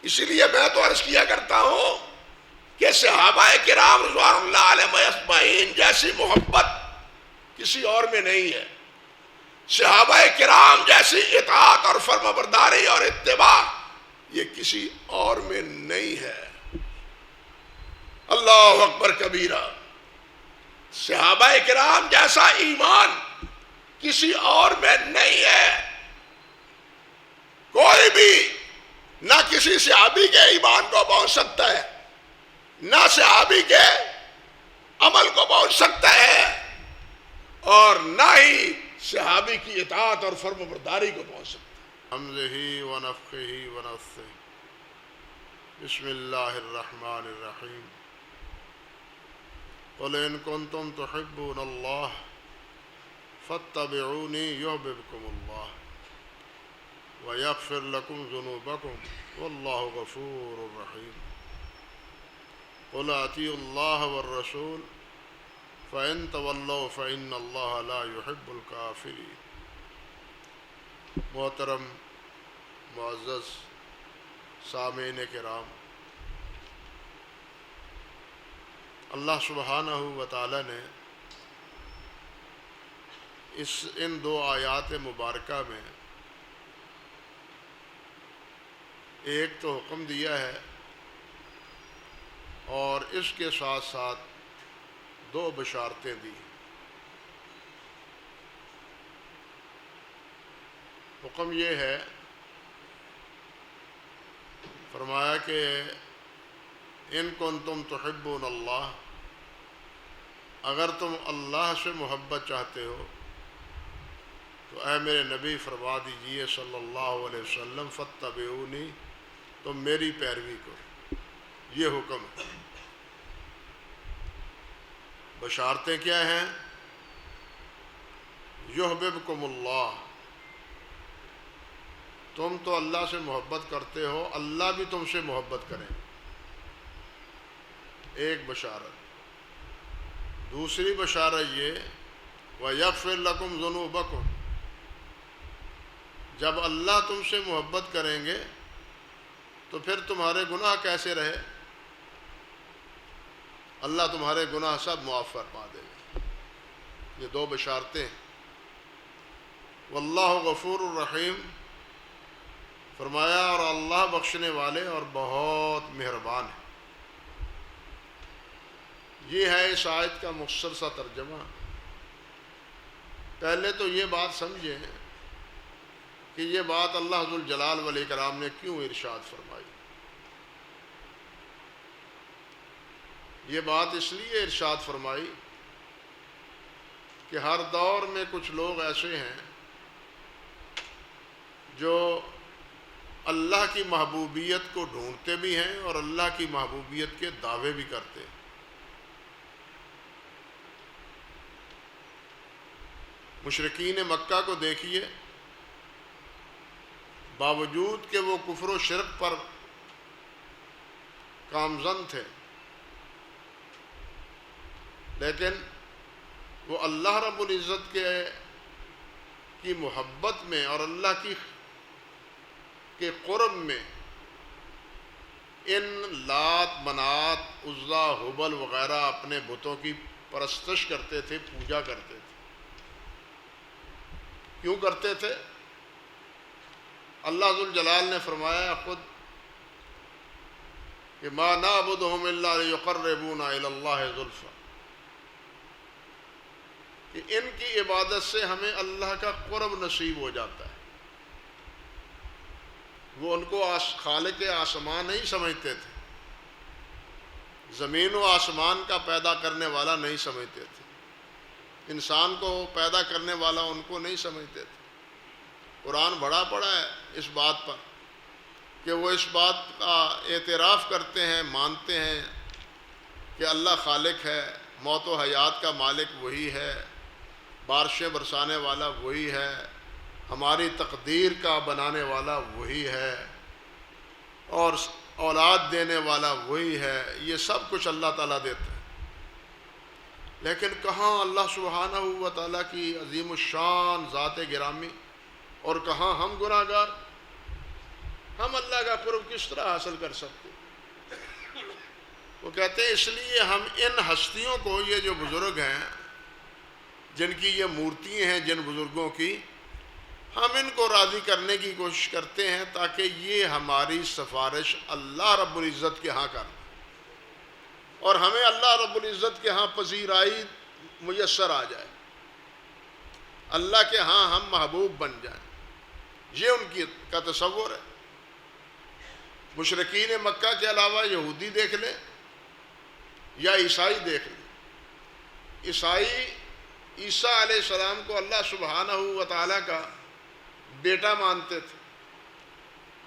اسی لیے میں تو عرض کیا کرتا ہوں کہ صحابہ کرام رضوان اللہ علیہم اجمعین جیسی محبت کسی اور میں نہیں ہے، صحابہ کرام جیسی اطاعت اور فرمانبرداری اور اتباع یہ کسی اور میں نہیں ہے۔ اللہ اکبر کبیرہ، صحابہ کرام جیسا ایمان کسی اور میں نہیں ہے۔ کوئی بھی نہ کسی صحابی کے ایمان کو پہنچ سکتا ہے، نہ صحابی کے عمل کو پہنچ سکتا ہے، اور نہ ہی صحابی کی اطاعت اور فرمانبرداری کو پہنچ سکتا ہے۔ حمزہ ونفخہ ونفثہ، بسم اللہ الرحمن الرحیم، قل ان کنتم تحبون اللہ فاتبعونی یحببکم اللہ ویغفر لکم ذنوبکم واللہ غفور رحیم، قل اطیعوا اللہ والرسول فإن تولوا فإن اللہ لا يحب الکافرین۔ محترم معزز سامعین کرام، اللہ سبحانہ و تعالی نے ان دو آیات مبارکہ میں ایک تو حکم دیا ہے اور اس کے ساتھ ساتھ دو بشارتیں دی۔ حکم یہ ہے، فرمایا کہ ان کنتم تحبون اللہ، اگر تم اللہ سے محبت چاہتے ہو تو اے میرے نبی فرما دیجئے صلی اللہ علیہ وسلم فاتبعونی، تم میری پیروی کرو۔ یہ حکم ہے۔ بشارتیں کیا ہیں؟ یحببکم اللہ، تم تو اللہ سے محبت کرتے ہو، اللہ بھی تم سے محبت کریں، ایک بشارت۔ دوسری بشارت یہ وَيَغْفِرْ لَكُمْ ذُنُوبَكُمْ، جب اللہ تم سے محبت کریں گے تو پھر تمہارے گناہ کیسے رہے؟ اللہ تمہارے گناہ سب معاف فرما دے گا۔ یہ دو بشارتیں۔ واللہ غفور الرحیم، فرمایا اور اللہ بخشنے والے اور بہت مہربان ہے۔ یہ ہے اس آیت کا مختصر سا ترجمہ۔ پہلے تو یہ بات سمجھیں کہ یہ بات اللہ ذوالجلال والاکرام نے کیوں ارشاد فرمائی۔ یہ بات اس لیے ارشاد فرمائی کہ ہر دور میں کچھ لوگ ایسے ہیں جو اللہ کی محبوبیت کو ڈھونڈتے بھی ہیں اور اللہ کی محبوبیت کے دعوے بھی کرتے ہیں۔ مشرکین مکہ کو دیکھیے، باوجود کہ وہ کفر و شرک پر گامزن تھے، لیکن وہ اللہ رب العزت کی محبت میں اور اللہ کے قرب میں ان لات، منات، عزا، ہبل وغیرہ اپنے بتوں کی پرستش کرتے تھے، پوجا کرتے تھے۔ کیوں کرتے تھے؟ اللہ ذوالجلال نے فرمایا خود کہ ما نعبدہم الا لیقربونا الی اللہ زلفیٰ، کہ ان کی عبادت سے ہمیں اللہ کا قرب نصیب ہو جاتا ہے۔ وہ ان کو خالق آسمان نہیں سمجھتے تھے، زمین و آسمان کا پیدا کرنے والا نہیں سمجھتے تھے، انسان کو پیدا کرنے والا ان کو نہیں سمجھتے تھے۔ قرآن بڑا پڑا ہے اس بات پر کہ وہ اس بات کا اعتراف کرتے ہیں، مانتے ہیں کہ اللہ خالق ہے، موت و حیات کا مالک وہی ہے، بارشیں برسانے والا وہی ہے، ہماری تقدیر کا بنانے والا وہی ہے، اور اولاد دینے والا وہی ہے۔ یہ سب کچھ اللہ تعالیٰ دیتا ہے، لیکن کہاں اللہ سبحانہ و تعالیٰ کی عظیم الشان ذات گرامی اور کہاں ہم گناہ گار۔ ہم اللہ کا قرب کس طرح حاصل کر سکتے؟ وہ کہتے ہیں اس لیے ہم ان ہستیوں کو، یہ جو بزرگ ہیں جن کی یہ مورتیاں ہیں جن بزرگوں کی، ہم ان کو راضی کرنے کی کوشش کرتے ہیں تاکہ یہ ہماری سفارش اللہ رب العزت کے ہاں کر دیں اور ہمیں اللہ رب العزت کے ہاں پذیرائی میسر آ جائے، اللہ کے ہاں ہم محبوب بن جائیں۔ یہ ان کی کا تصور ہے۔ مشرکین مکہ کے علاوہ یہودی دیکھ لیں یا عیسائی دیکھ لیں، عیسیٰ علیہ السلام کو اللہ سبحانہ و تعالیٰ کا بیٹا مانتے تھے۔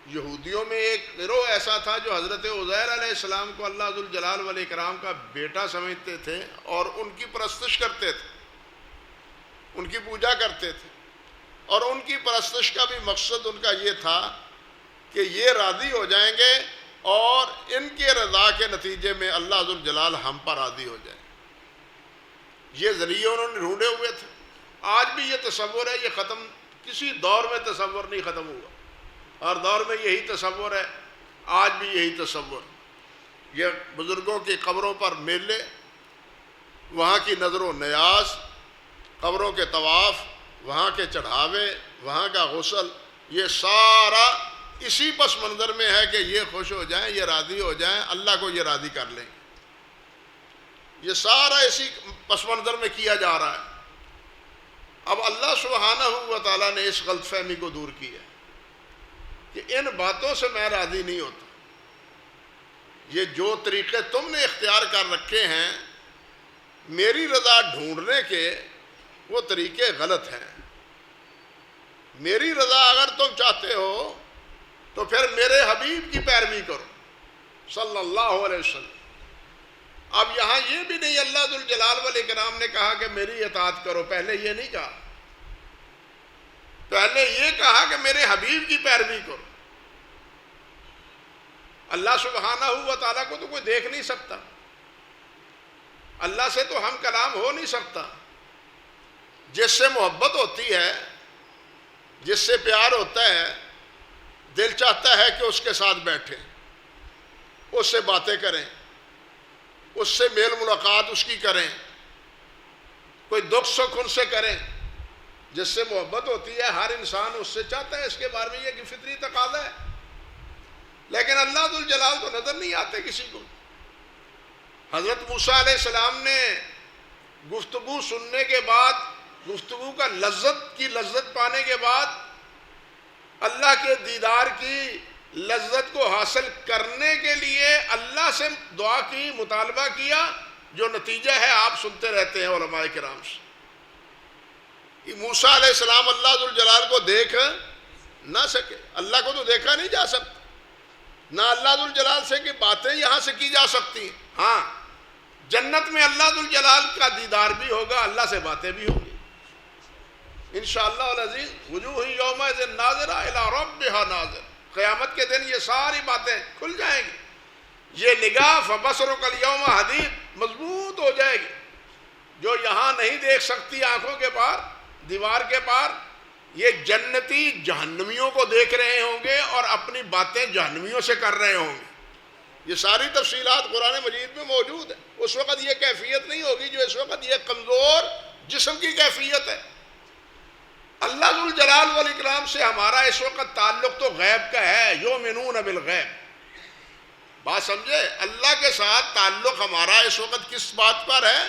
یہودیوں میں ایک گروہ ایسا تھا جو حضرت عزیر علیہ السلام کو اللہ ذوالجلال والاکرام کا بیٹا سمجھتے تھے اور ان کی پرستش کرتے تھے، ان کی پوجا کرتے تھے، اور ان کی پرستش کا بھی مقصد ان کا یہ تھا کہ یہ راضی ہو جائیں گے اور ان کے رضا کے نتیجے میں اللہ ذوالجلال ہم پر راضی ہو جائے۔ یہ ذریعے انہوں نے ڈھونڈے ہوئے تھے۔ آج بھی یہ تصور ہے، یہ ختم کسی دور میں تصور نہیں ختم ہوا، ہر دور میں یہی تصور ہے، آج بھی یہی تصور۔ یہ بزرگوں کی قبروں پر میلے، وہاں کی نظر و نیاز، قبروں کے طواف، وہاں کے چڑھاوے، وہاں کا غسل، یہ سارا اسی پس منظر میں ہے کہ یہ خوش ہو جائیں، یہ راضی ہو جائیں، اللہ کو یہ راضی کر لیں۔ یہ سارا اسی پس منظر میں کیا جا رہا ہے۔ اب اللہ سبحانہ و تعالیٰ نے اس غلط فہمی کو دور کیا کہ ان باتوں سے میں راضی نہیں ہوتا، یہ جو طریقے تم نے اختیار کر رکھے ہیں میری رضا ڈھونڈنے کے، وہ طریقے غلط ہیں۔ میری رضا اگر تم چاہتے ہو تو پھر میرے حبیب کی پیروی کرو صلی اللہ علیہ وسلم۔ اب یہاں یہ بھی نہیں اللہ ذوالجلال والاکرام نے کہا کہ میری اطاعت کرو، پہلے یہ نہیں کہا، پہلے یہ کہا کہ میرے حبیب کی پیروی کرو۔ اللہ سبحانہ و تعالیٰ کو تو کوئی دیکھ نہیں سکتا، اللہ سے تو ہم کلام ہو نہیں سکتا۔ جس سے محبت ہوتی ہے، جس سے پیار ہوتا ہے، دل چاہتا ہے کہ اس کے ساتھ بیٹھیں، اس سے باتیں کریں، اس سے میل ملاقات اس کی کریں، کوئی دکھ سکھ ان سے کریں۔ جس سے محبت ہوتی ہے ہر انسان اس سے چاہتا ہے، اس کے بارے میں یہ کہ فطری تقاضا ہے۔ لیکن اللہ ذوالجلال تو نظر نہیں آتے کسی کو۔ حضرت موسیٰ علیہ السلام نے گفتگو سننے کے بعد، گفتگو کا لذت پانے کے بعد، اللہ کے دیدار کی لذت کو حاصل کرنے کے لیے اللہ سے دعا کی، مطالبہ کیا، جو نتیجہ ہے آپ سنتے رہتے ہیں علماء کرام سے۔ موسیٰ علیہ السلام اللہ ذوالجلال کو دیکھ نہ سکے، اللہ کو تو دیکھا نہیں جا سکتا، نہ اللہ ذوالجلال سے کہ باتیں یہاں سے کی جا سکتی ہیں۔ ہاں، جنت میں اللہ ذوالجلال کا دیدار بھی ہوگا، اللہ سے باتیں بھی ہوں گی انشاءاللہ العزیز۔ وجوہ یومئذ ناظرہ الی ربہا ناظرہ، قیامت کے دن یہ ساری باتیں کھل جائیں گی۔ یہ نگاہ فبصرک الیوم حدید مضبوط ہو جائے گی، جو یہاں نہیں دیکھ سکتی آنکھوں کے پار، دیوار کے پار، یہ جنتی جہنمیوں کو دیکھ رہے ہوں گے اور اپنی باتیں جہنمیوں سے کر رہے ہوں گے۔ یہ ساری تفصیلات قرآن مجید میں موجود ہیں۔ اس وقت یہ کیفیت نہیں ہوگی جو اس وقت یہ کمزور جسم کی کیفیت ہے۔ اللہ ذوالجلال والاکرام سے ہمارا اس وقت تعلق تو غیب کا ہے، یؤمنون بالغیب۔ بات سمجھے؟ اللہ کے ساتھ تعلق ہمارا اس وقت کس بات پر ہے؟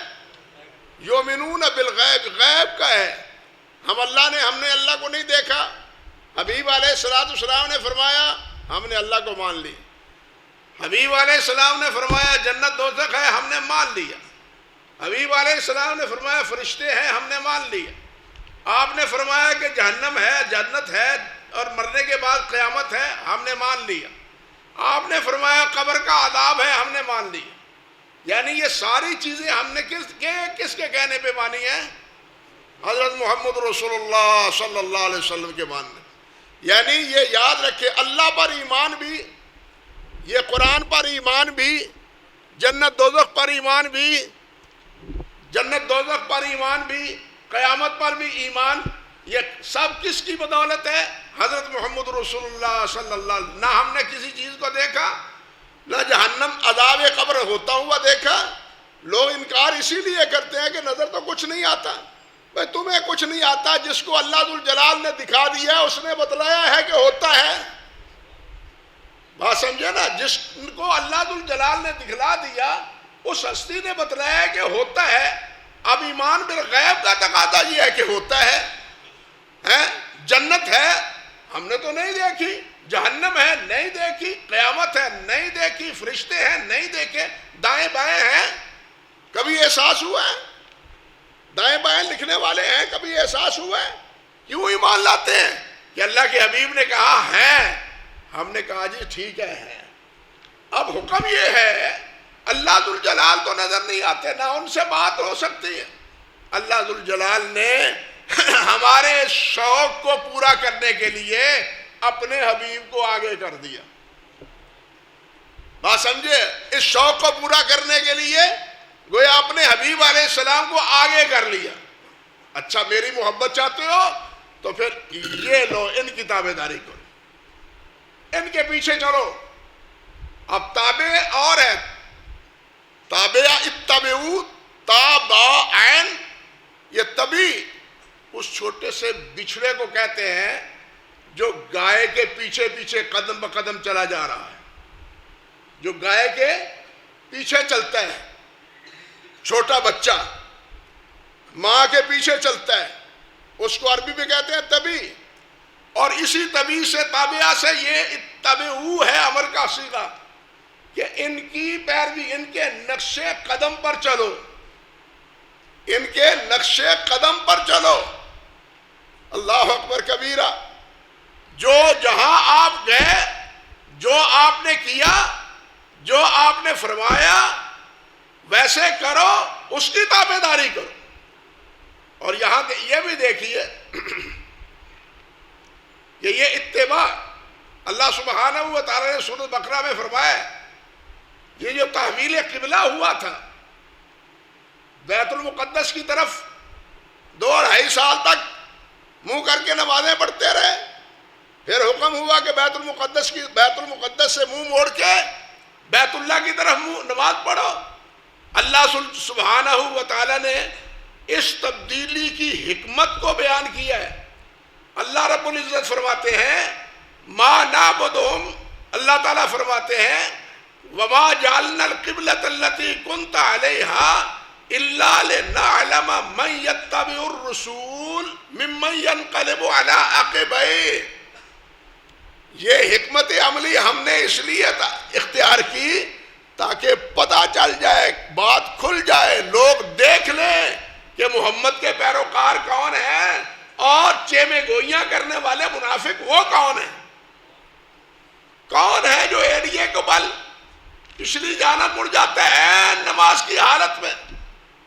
یؤمنون بالغیب، غیب کا ہے۔ ہم نے اللہ کو نہیں دیکھا۔ حبیب علیہ السلام نے فرمایا ہم نے اللہ کو مان لی۔ حبیب علیہ السلام نے فرمایا جنت دوزخ ہے، ہم نے مان لیا۔ حبیب علیہ السلام نے فرمایا فرشتے ہیں، ہم نے مان لیا۔ آپ نے فرمایا کہ جہنم ہے، جنت ہے اور مرنے کے بعد قیامت ہے، ہم نے مان لیا۔ آپ نے فرمایا قبر کا عذاب ہے، ہم نے مان لیا۔ یعنی یہ ساری چیزیں ہم نے کس کے کہنے پہ مانی ہیں؟ حضرت محمد رسول اللہ صلی اللہ علیہ وسلم کے ماننے۔ یعنی یہ یاد رکھے، اللہ پر ایمان بھی، یہ قرآن پر ایمان بھی، جنت دوزخ پر ایمان بھی، قیامت پر بھی ایمان، یہ سب کس کی بدولت ہے؟ حضرت محمد رسول اللہ صلی اللہ علیہ وسلم. نہ ہم نے کسی چیز کو دیکھا، نہ جہنم عذاب قبر ہوتا ہوا دیکھا. لوگ انکار اسی لیے کرتے ہیں کہ نظر تو کچھ نہیں آتا. بھائی تمہیں کچھ نہیں آتا، جس کو اللہ ذوالجلال نے دکھا دیا اس نے بتلایا ہے کہ ہوتا ہے. بات سمجھے نا؟ جس کو اللہ ذوالجلال نے دکھلا دیا اس ہستی نے بتلایا ہے کہ ہوتا ہے. اب ایمان بالغیب کا تقاضا یہ ہے کہ ہوتا ہے. جنت ہے ہم نے تو نہیں دیکھی، جہنم ہے نہیں دیکھی، قیامت ہے نہیں دیکھی، فرشتے ہیں نہیں دیکھے، دائیں بائیں ہیں کبھی احساس ہوا ہے؟ دائیں بائیں لکھنے والے ہیں کبھی احساس ہوا ہے؟ کیوں ایمان لاتے ہیں کہ اللہ کے حبیب نے کہا ہے، ہم نے کہا جی ٹھیک ہے. اب حکم یہ ہے، اللہ ذوالجلال تو نظر نہیں آتے، نہ ان سے بات ہو سکتی ہے. اللہ ذوالجلال نے ہمارے شوق کو پورا کرنے کے لیے اپنے حبیب کو آگے کر دیا. بات سمجھے؟ اس شوق کو پورا کرنے کے لیے گویا اپنے حبیب علیہ السلام کو آگے کر لیا. اچھا میری محبت چاہتے ہو تو پھر یہ لو، ان کی تابع داری کرو، ان کے پیچھے چلو. اب تابع اور ہے، تابع اتبعو تابعین، یہ تبی اس چھوٹے سے بچھڑے کو کہتے ہیں جو گائے کے پیچھے پیچھے قدم بقدم چلا جا رہا ہے. جو گائے کے پیچھے چلتا ہے، چھوٹا بچہ ماں کے پیچھے چلتا ہے، اس کو عربی میں کہتے ہیں تبی. اور اسی تبی سے تابعہ سے یہ اتبعو ہے امر کا صیغہ کہ ان کی پیروی، ان کے نقش قدم پر چلو، ان کے نقش قدم پر چلو. اللہ اکبر کبیرہ. جو جہاں آپ گئے، جو آپ نے کیا، جو آپ نے فرمایا ویسے کرو، اس کی تابع داری کرو. اور یہاں یہ بھی دیکھیے کہ یہ اتباع اللہ سبحانہ و تعالی نے سورۃ بقرہ میں فرمایا. یہ جو تحویل قبلہ ہوا تھا بیت المقدس کی طرف، 2-2.5 سال تک منہ کر کے نمازیں پڑھتے رہے. پھر حکم ہوا کہ بیت المقدس سے منہ موڑ کے بیت اللہ کی طرف نماز پڑھو. اللہ سبحانہ و تعالی نے اس تبدیلی کی حکمت کو بیان کیا ہے. اللہ رب العزت فرماتے ہیں ما نعبدہم، اللہ تعالیٰ فرماتے ہیں وما جعلنا القبلۃ التي كنت عليها الا لنعلم من يتبع الرسول ممن ينقلب على عقبيه. یہ حکمت عملی ہم نے اس لیے اختیار کی تاکہ پتہ چل جائے، بات کھل جائے، لوگ دیکھ لیں کہ محمد کے پیروکار کون ہیں اور چیمے گوئیاں کرنے والے منافق وہ کون ہیں. کون ہے جو ایڑیے کو بل پچھلی جانب مڑ جاتا ہے نماز کی حالت میں،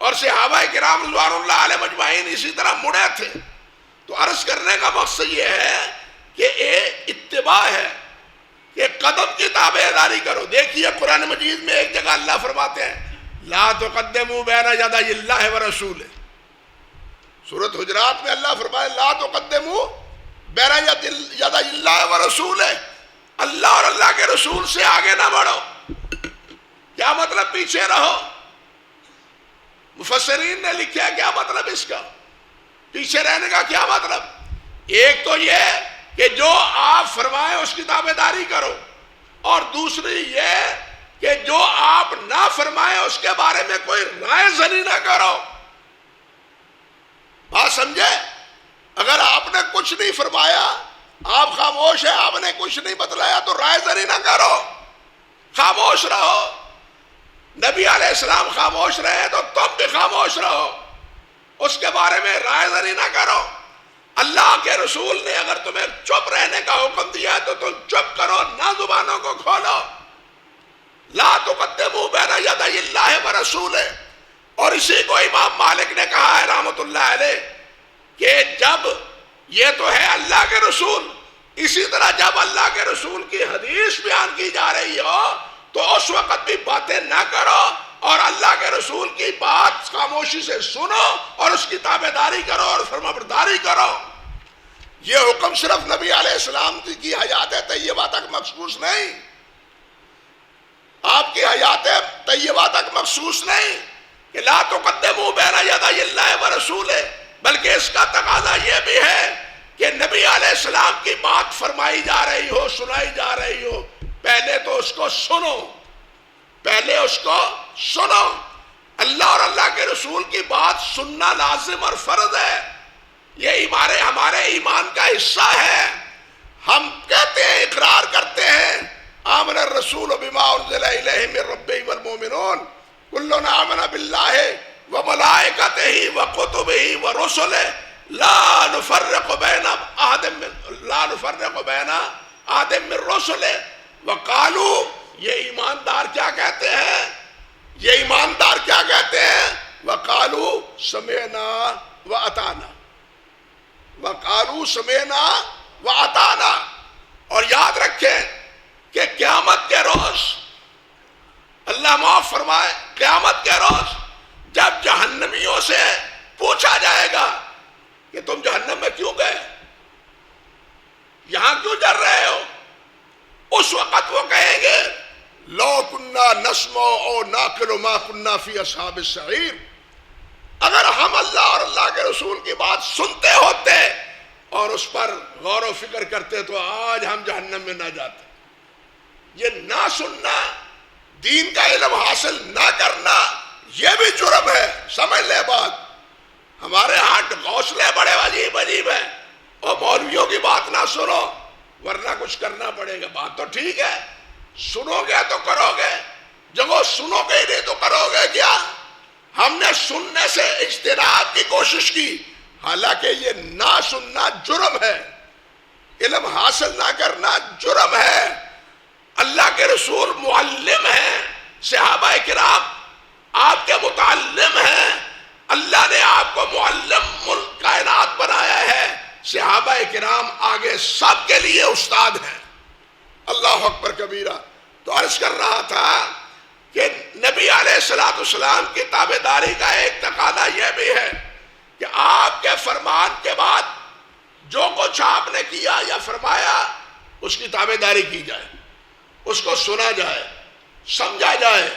اور صحابہ کرام رضوان اللہ علیہ مجمعین اسی طرح مڑے تھے. تو عرض کرنے کا مقصد یہ ہے کہ ایک اتباع ہے کہ قدم کی تابع داری کرو. دیکھیے قرآن مجید میں ایک جگہ اللہ فرماتے ہیں لا تقدموا بین یدی اللہ ورسولہ. سورۃ حجرات میں اللہ فرمائے لا تقدموا بین یدی اللہ ورسولہ، اللہ اور اللہ کے رسول سے آگے نہ بڑھو. کیا مطلب پیچھے رہو؟ مفسرین نے لکھا کیا مطلب اس کا، پیچھے رہنے کا کیا مطلب؟ ایک تو یہ کہ جو آپ فرمائیں اس کی تابع داری کرو، اور دوسری یہ کہ جو آپ نہ فرمائیں اس کے بارے میں کوئی رائے زنی نہ کرو. بات سمجھے؟ اگر آپ نے کچھ نہیں فرمایا، آپ خاموش ہیں، آپ نے کچھ نہیں بتلایا تو رائے زنی نہ کرو، خاموش رہو. نبی علیہ السلام خاموش رہے تو تم بھی خاموش رہو، اس کے بارے میں رائے زنی نہ کرو. اللہ کے رسول نے اگر تمہیں چپ رہنے کا حکم دیا ہے تو تم چپ کرو، نہ زبانوں کو کھولو. لا تقدموا بین یدی اللہ ورسولہ. اور اسی کو امام مالک نے کہا ہے رحمۃ اللہ علیہ کہ جب یہ تو ہے اللہ کے رسول، اسی طرح جب اللہ کے رسول کی حدیث بیان کی جا رہی ہو تو اس وقت بھی باتیں نہ کرو، اور اللہ کے رسول کی بات خاموشی سے سنو اور اس کی تابع داری کرو اور فرمانبرداری کرو. یہ حکم صرف نبی علیہ السلام کی حیات طیبہ تک مخصوص نہیں، آپ کی حیات طیبہ تک مخصوص نہیں کہ لا تقدموا بین یدی اللہ ورسولہ، بلکہ اس کا تقاضا یہ بھی ہے کہ نبی علیہ السلام کی بات فرمائی جا رہی ہو، سنائی جا رہی ہو، پہلے تو اس کو سنو، پہلے اس کو سنو۔ اللہ اور اللہ کے رسول کی بات سننا لازم اور فرض ہے، یہ ہمارے ایمان کا حصہ ہے۔ ہم کہتے ہیں، اقرار کرتے ہیں، آمن الرسول بما انزل الیہ من ربہ والمؤمنون کل آمن باللہ وملائکتہ وکتبہ ورسلہ لا نفرق بین احد من رسلہ وقالوا، یہ ایماندار کیا کہتے ہیں؟ یہ ایماندار کیا کہتے ہیں؟ وقالوا سمعنا واطعنا، وقالوا سمعنا واطعنا۔ اور یاد رکھیں کہ قیامت کے روز، اللہ معاف فرمائے، قیامت کے روز جب جہنمیوں سے پوچھا جائے گا کہ تم جہنم میں کیوں گئے، یہاں کیوں جل رہے ہو، اس وقت وہ کہیں گے لو کننا نسمع او ناقل ما کننا فی اصحاب السعیر، اگر ہم اللہ اور اللہ کے رسول کی بات سنتے ہوتے اور اس پر غور و فکر کرتے تو آج ہم جہنم میں نہ جاتے۔ یہ نہ سننا، دین کا علم حاصل نہ کرنا، یہ بھی جرم ہے، سمجھ لے بات۔ ہمارے ہاں حوصلے بڑے عجیب عجیب ہیں، اور مولویوں کی بات نہ سنو ورنہ کچھ کرنا پڑے گا۔ بات تو ٹھیک ہے، سنو گے تو کرو گے، جب وہ سنو گے نہیں تو کرو گے کیا؟ ہم نے سننے سے اجتناب کی کوشش کی، حالانکہ یہ نہ سننا جرم ہے، علم حاصل نہ کرنا جرم ہے۔ اللہ کے رسول معلم ہیں، صحابہ کرام آپ کے متعلم ہیں، اللہ نے آپ کو معلم کائنات بنایا ہے، صحابہ کرام آگے سب کے لیے استاد ہیں۔ اللہ اکبر کبیرہ۔ تو عرض کر رہا تھا کہ نبی علیہ السلام کی تابعداری کا ایک تقاضا یہ بھی ہے کہ آپ کے فرمان کے بعد جو کچھ آپ نے کیا یا فرمایا اس کی تابعداری کی جائے، اس کو سنا جائے، سمجھا جائے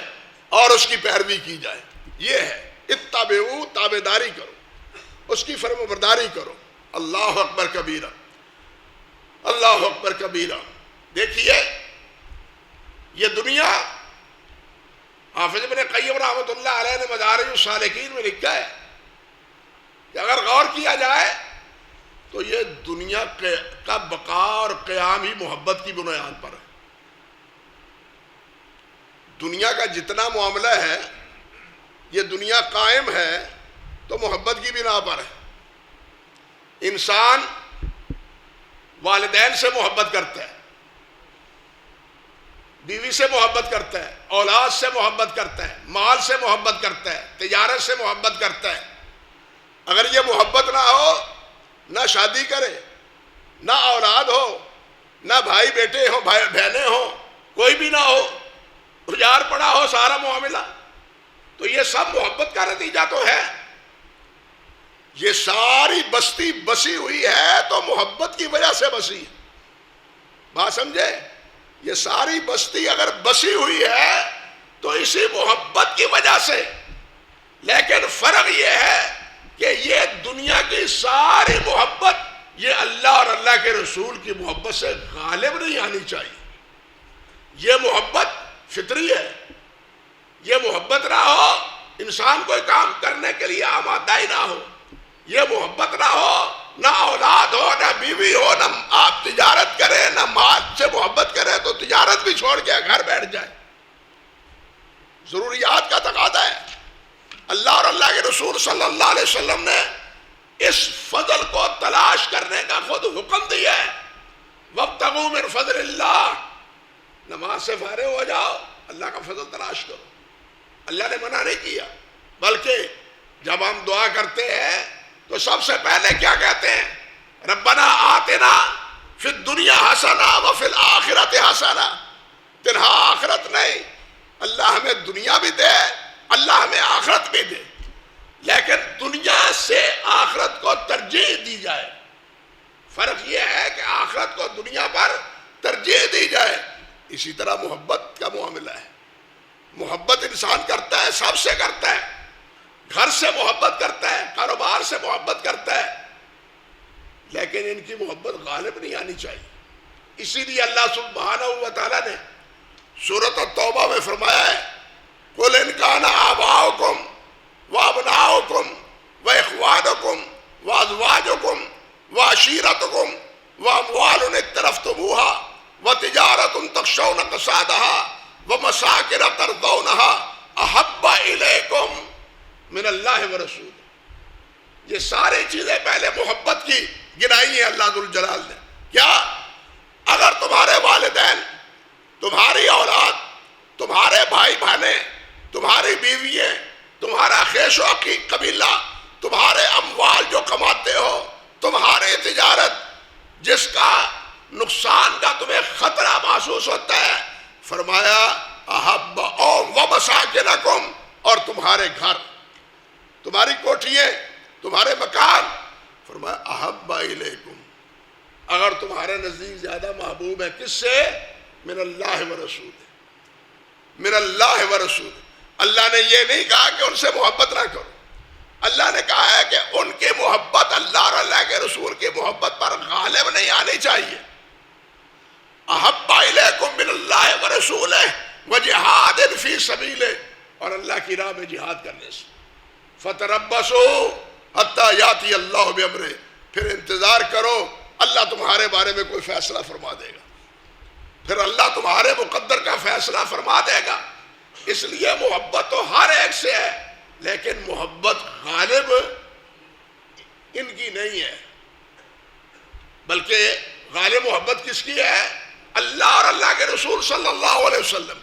اور اس کی پیروی کی جائے۔ یہ ہے اتبعوا، تابعداری کرو، اس کی فرم برداری کرو۔ اللہ اکبر کبیرہ، اللہ اکبر کبیرہ۔ دیکھیے یہ دنیا، حافظ ابن قیم رحمۃ اللہ علیہ نے مدارج السالکین میں لکھا ہے کہ اگر غور کیا جائے تو یہ دنیا کا بقا اور قیام ہی محبت کی بنیاد پر ہے۔ دنیا کا جتنا معاملہ ہے، یہ دنیا قائم ہے تو محبت کی بنا پر ہے۔ انسان والدین سے محبت کرتا ہے، بیوی سے محبت کرتا ہے، اولاد سے محبت کرتا ہے، مال سے محبت کرتا ہے، تجارت سے محبت کرتا ہے۔ اگر یہ محبت نہ ہو، نہ شادی کرے، نہ اولاد ہو، نہ بھائی بیٹے ہو، بہنیں ہوں، کوئی بھی نہ ہو، اجاڑ پڑا ہو سارا معاملہ، تو یہ سب محبت کا نتیجہ تو ہے۔ یہ ساری بستی بسی ہوئی ہے تو محبت کی وجہ سے بسی ہے، بات سمجھے؟ یہ ساری بستی اگر بسی ہوئی ہے تو اسی محبت کی وجہ سے، لیکن فرق یہ ہے کہ یہ دنیا کی ساری محبت یہ اللہ اور اللہ کے رسول کی محبت سے غالب نہیں آنی چاہیے۔ یہ محبت فطری ہے، یہ محبت نہ ہو انسان کوئی کام کرنے کے لیے آمادہ ہی نہ ہو، یہ محبت نہ ہو، نہ اولاد ہو، نہ بیوی ہو، نہ آپ تجارت کریں، نہ مال سے محبت کریں تو تجارت بھی چھوڑ کے گھر بیٹھ جائے۔ ضروریات کا تقاضا ہے۔ اللہ اور اللہ کے رسول صلی اللہ علیہ وسلم نے اس فضل کو تلاش کرنے کا خود حکم دیا ہے۔ وابتغوا من فضل اللہ، نماز سے فارغ ہو جاؤ، اللہ کا فضل تلاش کرو۔ اللہ نے منع نہیں کیا، بلکہ جب ہم دعا کرتے ہیں تو سب سے پہلے کیا کہتے ہیں؟ ربنا آتنا فی الدنیا حسنہ وفی الآخرۃ حسنہ۔ تنہا آخرت نہیں، اللہ ہمیں دنیا بھی دے، اللہ ہمیں آخرت بھی دے، لیکن دنیا سے آخرت کو ترجیح دی جائے۔ فرق یہ ہے کہ آخرت کو دنیا پر ترجیح دی جائے. اسی طرح محبت کا معاملہ ہے. محبت انسان کرتا ہے، سب سے کرتا ہے، گھر سے محبت کرتا ہے، کاروبار سے محبت کرتا ہے، لیکن ان کی محبت غالب نہیں آنی چاہیے. اسی لیے اللہ سبحانہ و تعالیٰ نے سورۃ التوبہ میں فرمایا ہے قُلْ إِنْ كَانَ آبَاؤُكُمْ وَأَبْنَاؤُكُمْ وَإِخْوَانُكُمْ وَأَزْوَاجُكُمْ وَعَشِيرَتُكُمْ وَأَمْوَالٌ اقْتَرَفْتُمُوهَا وَتِجَارَةٌ تَخْشَوْنَ كَسَادَهَا وَمَسَاكِنَ تَرْضَوْنَهَا أَحَبَّ إِلَيْكُمْ مِنَ اللَّهِ وَرَسُولِهِ. یہ ساری چیزیں پہلے محبت کی گنائی ہیں اللہ ذوالجلال نے. کیا؟ اگر تمہارے والدین، تمہاری اولاد، تمہارے بھائی بہنیں، تمہاری بیوییں، تمہارا خیش و عقیق قبیلہ، تمہارے اموال جو کماتے ہو، تمہاری تجارت جس کا نقصان کا تمہیں خطرہ محسوس ہوتا ہے، فرمایا احب و مساکنکم، اور تمہارے گھر، تمہاری کوٹھیاں، تمہارے مکان، فرمایا احب الیکم، اگر تمہارے نزدیک زیادہ محبوب ہے کس سے؟ من اللہ و رسول، من اللہ و رسول. اللہ نے یہ نہیں کہا کہ ان سے محبت نہ کرو، اللہ نے کہا ہے کہ ان کی محبت اللہ اور اللہ کے رسول کی محبت پر غالب نہیں آنی چاہیے. احب الیکم من اللہ و رسولہ وجہاد فی سبیلہ، اور اللہ کی راہ میں جہاد کرنے سے. فتربصوا حتی یاتی اللہ بامرہ، پھر انتظار کرو، اللہ تمہارے بارے میں کوئی فیصلہ فرما دے گا، پھر اللہ تمہارے مقدر کا فیصلہ فرما دے گا. اس لیے محبت تو ہر ایک سے ہے، لیکن محبت غالب ان کی نہیں ہے، بلکہ غالب محبت کس کی ہے؟ اللہ اور اللہ کے رسول صلی اللہ علیہ وسلم.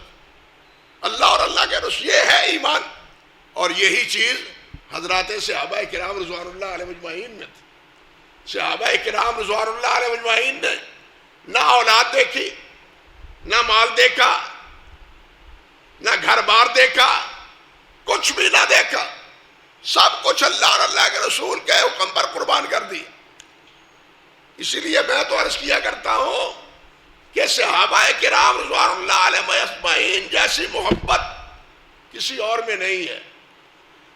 اللہ اور اللہ کے رسول، یہ ہے ایمان. اور یہی چیز حضرات صحابہ کرام رضوان اللہ علیہ مجمعین میں تھی. صحابہ کرام رضوان اللہ علیہ مجمعین نے نہ اولاد دیکھی، نہ مال دیکھا، نہ گھر بار دیکھا، کچھ بھی نہ دیکھا، سب کچھ اللہ اور اللہ کے رسول کے حکم پر قربان کر دی. اسی لیے میں تو عرض کیا کرتا ہوں کہ صحابہ کرام رضوان اللہ علیہ اجمعین جیسی محبت کسی اور میں نہیں ہے.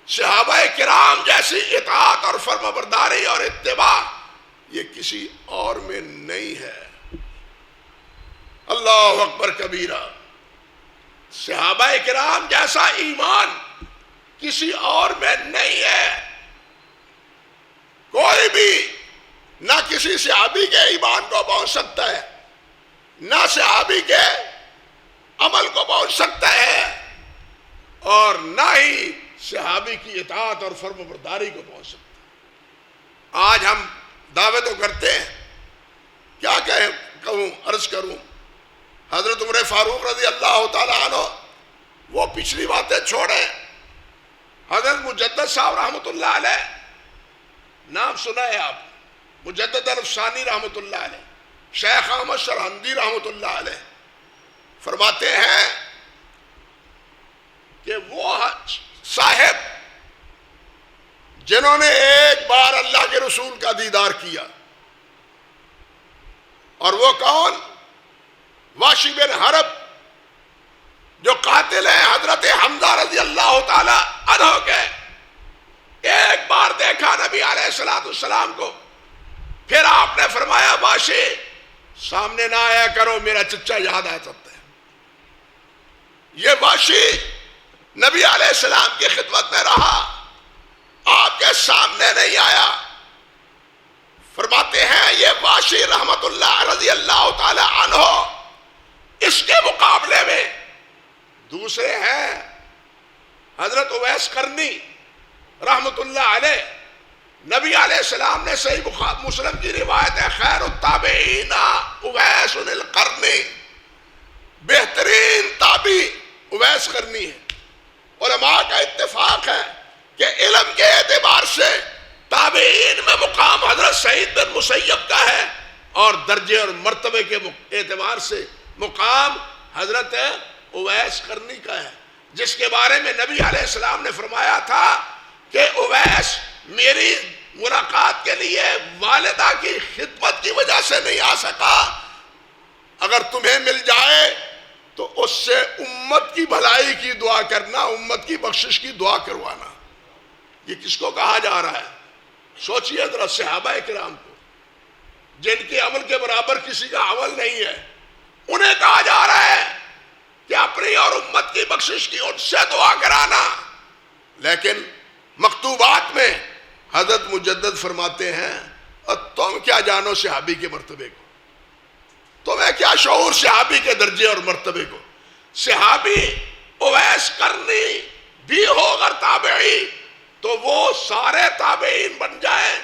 صحابہ کرام جیسی اطاعت اور فرمانبرداری اور اتباع یہ کسی اور میں نہیں ہے. اللہ اکبر کبیرہ. صحابہ کرام جیسا ایمان کسی اور میں نہیں ہے. کوئی بھی نہ کسی صحابی کے ایمان کو پہنچ سکتا ہے، نہ صحابی کے عمل کو پہنچ سکتا ہے، اور نہ ہی صحابی کی اطاعت اور فرم برداری کو پہنچ سکتا ہے. آج ہم دعوے تو کرتے ہیں، کیا کہوں عرض کروں. حضرت عمر فاروق رضی اللہ تعالیٰ عنہ، وہ پچھلی باتیں چھوڑیں. حضرت مجدد صاحب رحمۃ اللہ علیہ، نام سنا ہے آپ، مجدد الفسانی رحمۃ اللہ علیہ، شیخ احمد سرہندی رحمۃ اللہ علیہ، فرماتے ہیں کہ وہ صاحب جنہوں نے ایک بار اللہ کے رسول کا دیدار کیا، اور وہ کون؟ واشی بن حرب، جو قاتل ہیں حضرت حمزہ رضی اللہ تعالی عنہ کے. ایک بار دیکھا نبی علیہ السلام کو، پھر آپ نے فرمایا واشی سامنے نہ آیا کرو، میرا چچا یاد آ سکتا ہے. یہ واشی نبی علیہ السلام کی خدمت میں رہا، آپ کے سامنے نہیں آیا. فرماتے ہیں یہ واشی رحمت اللہ رضی اللہ تعالی عنہ، اس کے مقابلے میں دوسرے ہیں حضرت اویس قرنی رحمت اللہ علیہ. نبی علیہ السلام نے صحیح مسلم کی روایت ہے، خیر التابعین اویس القرنی، بہترین تابعی اویس قرنی ہے. علماء کا اتفاق ہے کہ علم کے اعتبار سے تابعین میں مقام حضرت سعید بن مسیب کا ہے، اور درجے اور مرتبے کے اعتبار سے مقام حضرت اویس قرنی کا ہے، جس کے بارے میں نبی علیہ السلام نے فرمایا تھا کہ اویس میری ملاقات کے لیے والدہ کی خدمت کی وجہ سے نہیں آ سکا، اگر تمہیں مل جائے تو اس سے امت کی بھلائی کی دعا کرنا، امت کی بخشش کی دعا کروانا۔ یہ کس کو کہا جا رہا ہے؟ سوچئے ذرا صحابہ کرام کو، جن کے عمل کے برابر کسی کا عمل نہیں ہے، انہیں کہا جا رہا ہے کہ اپنی اور امت کی بخشش کی ان سے دعا کرانا۔ لیکن مکتوبات میں حضرت مجدد فرماتے ہیں، اور تم کیا جانو صحابی کے مرتبے کو، تمہیں کیا شعور صحابی کے درجے اور مرتبے کو؟ صحابی اویس کرنی بھی ہو اگر تابعی تو وہ سارے تابعین بن جائیں،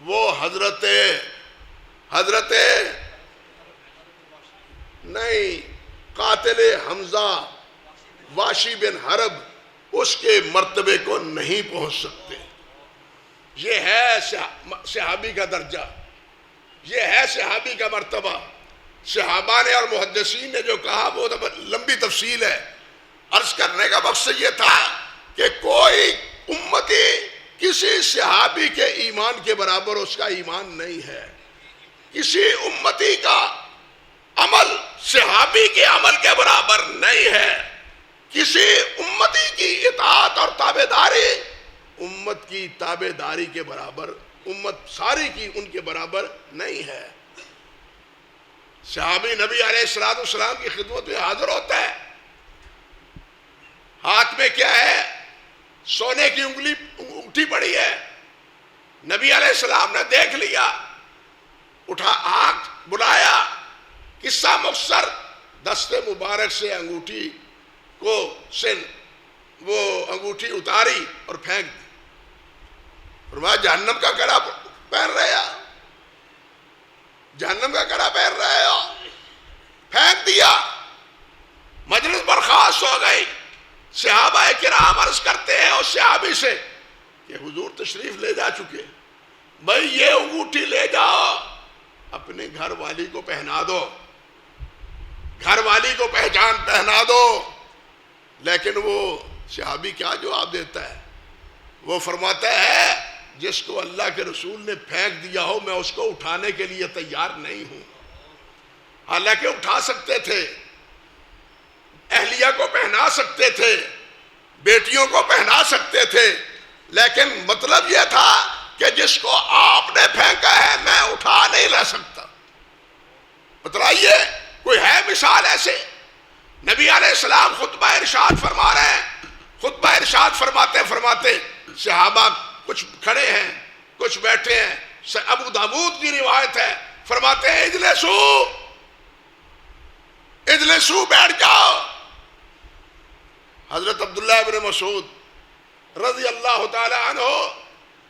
وہ حضرت نہیں، قاتل حمزہ واشی بن حرب اس کے مرتبے کو نہیں پہنچ سکتے۔ یہ ہے صحابی کا درجہ، یہ ہے صحابی کا مرتبہ۔ صحابہ نے اور محدثین نے جو کہا وہ لمبی تفصیل ہے، عرض کرنے کا مقصد یہ تھا کہ کوئی امتی کسی صحابی کے ایمان کے برابر اس کا ایمان نہیں ہے، کسی امتی کا عمل صحابی کے عمل کے برابر نہیں ہے، کسی امتی کی اطاعت اور تابعداری امت کی تابعداری کے برابر، امت ساری کی ان کے برابر نہیں ہے۔ صحابی نبی علیہ السلام کی خدمت میں حاضر ہوتا ہے، ہاتھ میں کیا ہے؟ سونے کی انگوٹھی پڑی ہے۔ نبی علیہ السلام نے دیکھ لیا، اٹھا ہاتھ بلایا، قصہ مختصر، دست مبارک سے انگوٹھی کو وہ انگوٹھی اتاری اور پھینک دی۔ فرمایا جہنم کا کڑا پہن رہے ہو، جہنم کا کڑا پہن رہے ہو، پھینک دیا۔ مجلس برخاست ہو گئی۔ صحابہ کرام عرض کرتے ہیں اس صحابی سے کہ حضور تشریف لے جا چکے، بھائی یہ انگوٹھی لے جاؤ، اپنے گھر والی کو پہنا دو، گھر والی کو پہنا دو۔ لیکن وہ صحابی کیا جواب دیتا ہے؟ وہ فرماتا ہے جس کو اللہ کے رسول نے پھینک دیا ہو میں اس کو اٹھانے کے لیے تیار نہیں ہوں۔ حالانکہ اٹھا سکتے تھے، اہلیہ کو پہنا سکتے تھے، بیٹیوں کو پہنا سکتے تھے، لیکن مطلب یہ تھا کہ جس کو آپ نے پھینکا ہے میں اٹھا نہیں لے سکتا۔ بتلائیے کوئی ہے مثال ایسے؟ نبی علیہ السلام خطبہ ارشاد فرما رہے ہیں، خطبہ ارشاد فرماتے صحابہ کچھ کھڑے ہیں کچھ بیٹھے ہیں، ابو داود کی روایت ہے، فرماتے ہیں اجلسو بیٹھ جاؤ۔ حضرت عبداللہ بن مسعود رضی اللہ تعالی عنہ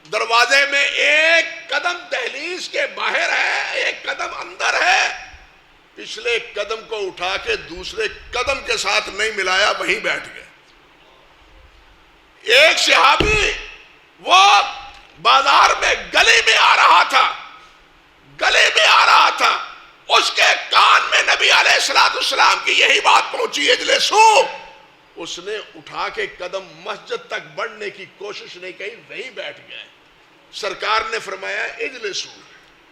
دروازے میں ایک قدم دہلیز کے باہر ہے، ایک قدم اندر ہے، پچھلے قدم کو اٹھا کے دوسرے قدم کے ساتھ نہیں ملایا، وہیں بیٹھ گئے۔ ایک صحابی وہ بازار میں گلی میں آ رہا تھا، اس کے کان میں نبی علیہ السلام کی یہی بات پہنچی، اجلسو۔ اس نے اٹھا کے قدم مسجد تک بڑھنے کی کوشش نہیں کی، وہیں بیٹھ گئے۔ سرکار نے فرمایا اجلسو،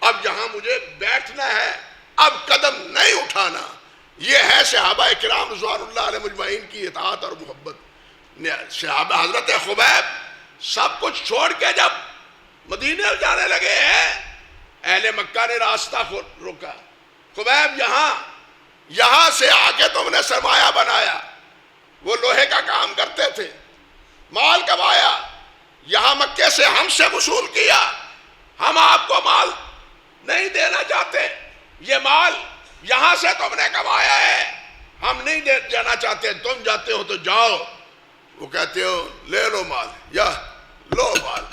اب یہاں مجھے بیٹھنا ہے، اب قدم نہیں اٹھانا۔ یہ ہے صحابہ کرام رضوان اللہ علیہ مجمعین کی اطاعت اور محبت۔ صحابہ حضرت خبیب سب کچھ چھوڑ کے جب مدینے جانے لگے ہیں، اہل مکہ نے راستہ روکا، خبیب یہاں سے آ کے تم نے سرمایہ بنایا، وہ لوہے کا کام کرتے تھے، مال کمایا، یہاں مکے سے ہم سے وصول کیا، ہم آپ کو مال نہیں دینا چاہتے، یہ مال یہاں سے تم نے کمایا ہے، ہم نہیں جانا چاہتے، تم جاتے ہو تو جاؤ۔ وہ کہتے ہو لے لو مال، یا لو مال،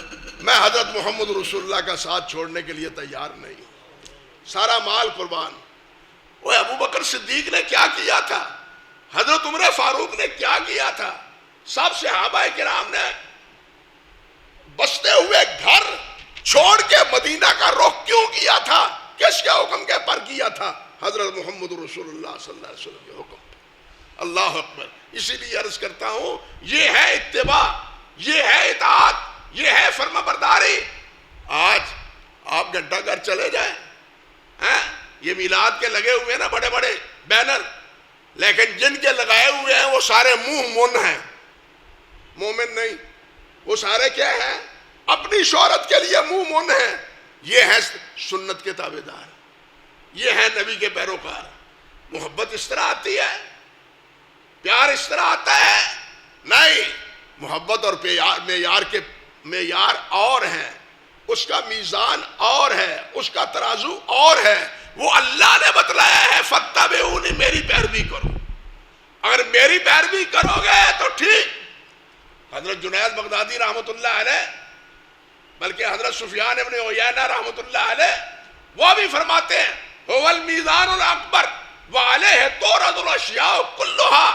میں حضرت محمد رسول اللہ کا ساتھ چھوڑنے کے لیے تیار نہیں ہوں، سارا مال قربان۔ وہ ابو بکر صدیق نے کیا کیا تھا، حضرت عمر فاروق نے کیا کیا تھا، سب صحابہ کرام نے بستے ہوئے گھر چھوڑ کے مدینہ کا رخ کیوں کیا تھا؟ کس کے حکم کے پر کیا تھا؟ حضرت محمد رسول اللہ صلی اللہ علیہ وسلم کے حکم پر۔ اللہ اکبر۔ اسی لیے عرض کرتا ہوں، یہ ہے اتباع، یہ ہے اطاعت، یہ ہے فرما برداری۔ آج آپ گھنٹہ گھر چلے جائیں، یہ میلاد کے لگے ہوئے ہیں نا بڑے بڑے بینر، لیکن جن کے لگائے ہوئے ہیں وہ سارے منہ من ہیں، مومن نہیں، وہ سارے کیا ہیں؟ اپنی شہرت کے لیے منہ من ہیں۔ یہ ہے سنت کے تابع دار، یہ ہے نبی کے پیروکار۔ محبت اس طرح آتی ہے، پیار اس طرح آتا ہے؟ نہیں، محبت اور معیار اور ہیں، اس کا میزان اور ہے، اس کا ترازو اور ہے۔ وہ اللہ نے بتلایا ہے فاتبعونی، میری پیروی کرو۔ اگر میری پیروی کرو گے تو ٹھیک۔ حضرت جنید بغدادی رحمۃ اللہ علیہ، بلکہ حضرت سفیان ابن عیینہ رحمۃ اللہ علیہ، وہ بھی فرماتے ہیں هو المیزان الاکبر وعلیہ تورد الاشیاء کلھا،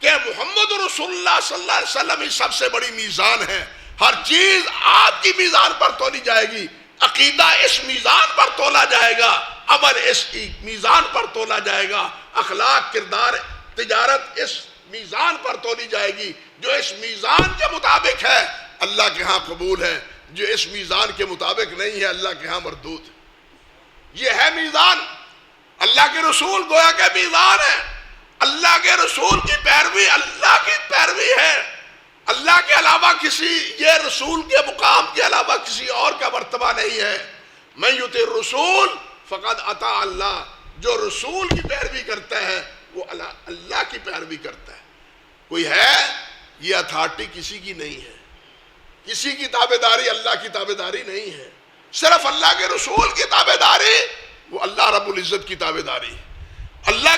کہ محمد رسول اللہ صلی اللہ علیہ وسلم ہی سب سے بڑی میزان ہے۔ ہر چیز آپ کی میزان پر تولی جائے گی، عقیدہ اس میزان پر تولا جائے گا، عمل اس میزان پر تولا جائے گا، اخلاق، کردار، تجارت اس میزان پر تولی جائے گی۔ جو اس میزان کے مطابق ہے اللہ کے ہاں قبول ہے، جو اس میزان کے مطابق نہیں ہے اللہ کے ہاں مردود ہے۔ یہ ہے میزان، اللہ کے رسول گویا کہ میزان ہے۔ اللہ کے رسول کی پیروی اللہ کی پیروی ہے، اللہ کے علاوہ کسی، یہ رسول کے مقام کے علاوہ کسی اور کا مرتبہ نہیں ہے۔ من یطع الرسول فقد اطاع اللہ، جو رسول کی پیروی کرتا ہے وہ اللہ کی پیروی کرتا ہے۔ کوئی ہے؟ یہ اتھارٹی کسی کی نہیں ہے، کسی کی تابع داری اللہ کی تابع داری نہیں ہے، صرف اللہ کے رسول کی تابع داری، وہ اللہ رب العزت کی تابع داری ہے۔ اللہ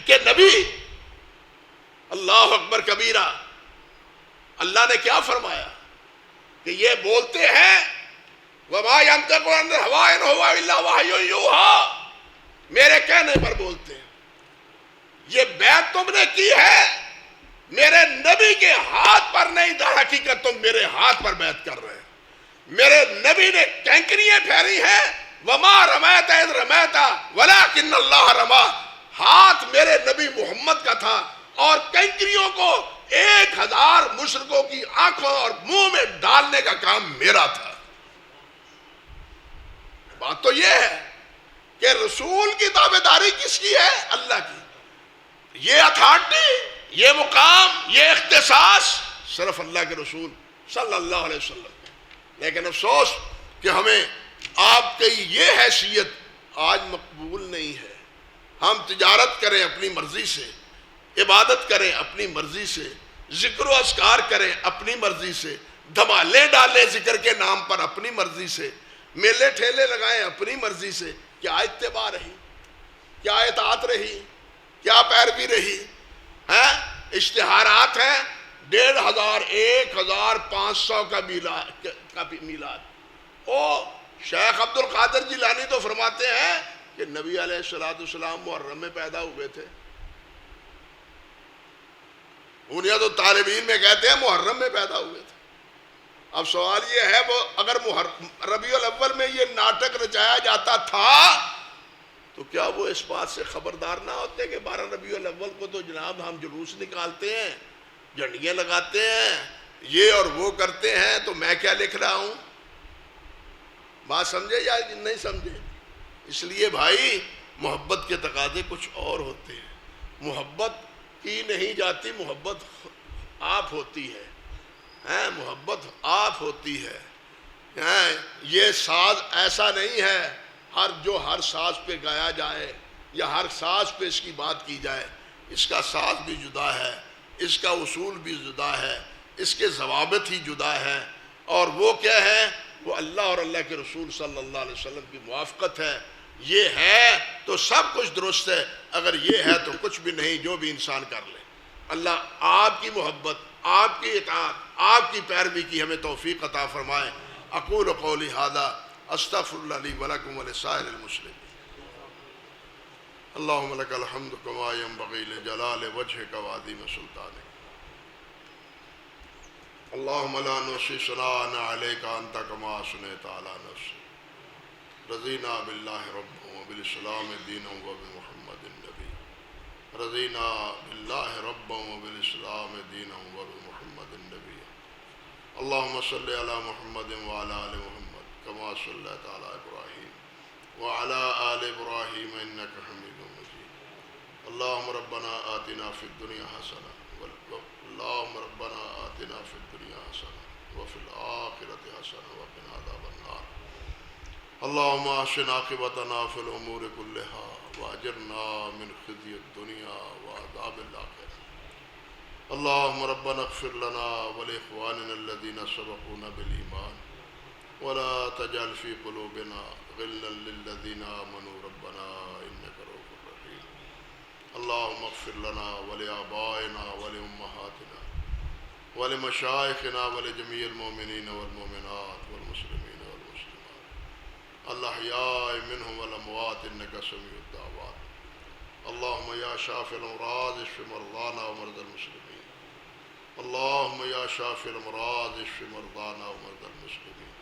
کے نبی، اللہ اکبر کبیرہ، اللہ نے کیا فرمایا کہ یہ بولتے ہیں وَمَا يَنطِقُ عَنِ الْهَوَىٰ إِنْ هُوَ إِلَّا وَحْيٌ يُوحَىٰ، میرے کہنے پر بولتے ہیں۔ یہ بیعت تم نے کی ہے میرے نبی کے ہاتھ پر نہیں، در حقیقت تم میرے ہاتھ پر بیعت کر رہے ہیں۔ میرے نبی نے کینکریاں پھیری ہیں، وَمَا رَمَيْتَ إِذْ رَمَيْتَ وَلَٰكِنَّ اللَّهَ رَمَىٰ، ہاتھ میرے نبی محمد کا تھا اور کینکریوں کو 1000 مشرکوں کی آنکھوں اور منہ میں ڈالنے کا کام میرا تھا۔ بات تو یہ ہے کہ رسول کی تابع داری کس کی ہے؟ اللہ کی۔ یہ اتھارٹی، یہ مقام، یہ اختصاص صرف اللہ کے رسول صلی اللہ علیہ وسلم۔ لیکن افسوس کہ ہمیں آپ کی یہ حیثیت آج مقبول نہیں ہے۔ ہم تجارت کریں اپنی مرضی سے، عبادت کریں اپنی مرضی سے، ذکر و اذکار کریں اپنی مرضی سے، دھمالے ڈالیں ذکر کے نام پر اپنی مرضی سے، میلے ٹھیلے لگائیں اپنی مرضی سے۔ کیا اتباع رہی؟ کیا اطاعت رہی؟ کیا پیروی رہی؟ اشتہارات ہیں 1500 1500 کا میلاد۔ شیخ عبد القادر جیلانی تو فرماتے ہیں کہ نبی علیہ السلام محرم میں پیدا ہوئے تھے۔ بنیاد الطالبین میں کہتے ہیں محرم میں پیدا ہوئے تھے۔ اب سوال یہ ہے وہ اگر ربیع الاول میں یہ ناٹک رچایا جاتا تھا تو کیا وہ اس بات سے خبردار نہ ہوتے کہ 12 ربیع الاول کو تو جناب ہم جلوس نکالتے ہیں، جھنڈیاں لگاتے ہیں، یہ اور وہ کرتے ہیں، تو میں کیا لکھ رہا ہوں؟ بات سمجھے یا نہیں سمجھے؟ اس لیے بھائی محبت کے تقاضے کچھ اور ہوتے ہیں۔ محبت کی نہیں جاتی، محبت آپ ہوتی ہے، محبت آپ ہوتی ہے۔ یہ ساز ایسا نہیں ہے ہر ساز پہ گایا جائے یا ہر ساز پہ اس کی بات کی جائے۔ اس کا ساز بھی جدا ہے، اس کا اصول بھی جدا ہے، اس کے ضوابط ہی جدا ہے، اور وہ کیا ہے؟ وہ اللہ اور اللہ کے رسول صلی اللہ علیہ وسلم کی موافقت ہے۔ یہ ہے تو سب کچھ درست ہے، اگر یہ ہے تو کچھ بھی نہیں، جو بھی انسان کر لے۔ اللہ آپ کی محبت، آپ کی اطاعت، آپ کی پیروی کی ہمیں توفیق عطا فرمائے۔ اقول قولی ھذا استغفر اللہ لی ولکم ولسائر المسلمین۔ اللہم لک الحمد کما ینبغی لجلال وجہک وعظیم سلطانک۔ اللہم لا نحصی ثناء علیک انت کما اثنیت علی نفسک۔ رضینا باللہ ربا وبالاسلام دینا وبمحمد النبی۔ رضینا باللہ ربا وبالاسلام دینا وبمحمد النبی۔ اللہم صلی علی محمد وعلی آل محمد كما صليت على إبراهيم وعلى آل إبراهيم إنك حميد مجيد. اللهم ربنا آتنا في الدنيا حسنة اللهم ربنا آتنا في الدنيا حسنة وفي الآخرة حسنة وقنا عذاب النار. اللهم أحسن عاقبتنا في الأمور كلها وأجرنا من خزي الدنيا وعذاب الآخرة. اللهم ربنا اغفر لنا ولإخواننا الذين سبقونا بالإيمان ولا تجعل في قلوبنا غلا للذين آمنوا ربنا إنك رؤوف رحيم. اللهم اغفر لنا ولآبائنا ولأمهاتنا ولمشايخنا ولجميع المؤمنين والمؤمنات والمسلمين والمسلمات الأحياء منهم والأموات إنك سميع الدعوات. اللهم يا شافي الأمراض اشف مرضانا ومرضى المسلمين. اللهم يا شافي الأمراض اشف مرضانا ومرضى المسلمين.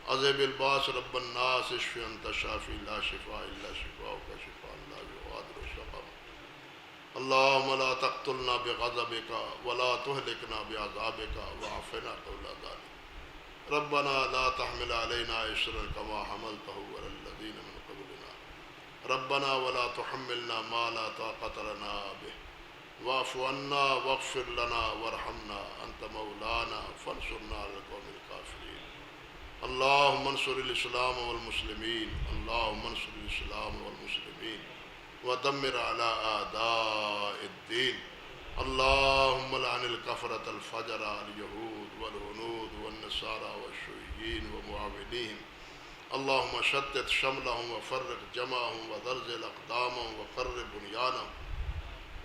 عذب الباس رب الناس اشف أنت شافي لا شفاء إلا شفاءك شفاء لا يغادر سقما. اللهم لا تقتلنا بغضبك ولا تهلكنا بعذابك وعافنا قبل ذلك. ربنا لا تحمل علينا إصرا كما حملته على الذين من قبلنا. ربنا ولا تحملنا ما لا طاقة لنا به واعف عنا واغفر لنا وارحمنا أنت مولانا فانصرنا على القوم الكافرين. اللهم انصر الإسلام والمسلمين. اللهم انصر الإسلام والمسلمين ودمر على أعداء الدين. اللهم لعن الكفرة الفجر اليهود والهنود والنصارى والشيوعيين ومعاونيهم. اللهم شتت شملهم وفرق جمعهم وزلزل أقدامهم وخرب بنيانهم.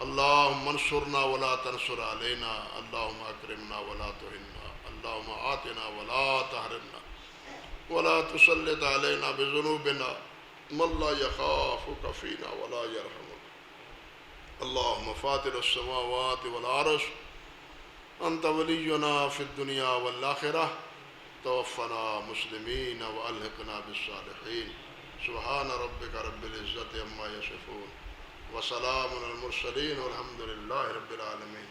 اللهم انصرنا ولا تنصر علينا. اللهم أكرمنا ولا تهنا. اللهم آتنا ولا تحرمنا ولا تسلط علينا بذنوبنا من لا يخافك فينا ولا يرحمنا. اللهم فاطر السماوات والأرض أنت ولينا في الدنيا والآخرة توفنا مسلمين وألحقنا بالصالحين. سبحان ربك رب العزة عما يصفون وسلام على المرسلين والحمد لله رب العالمين.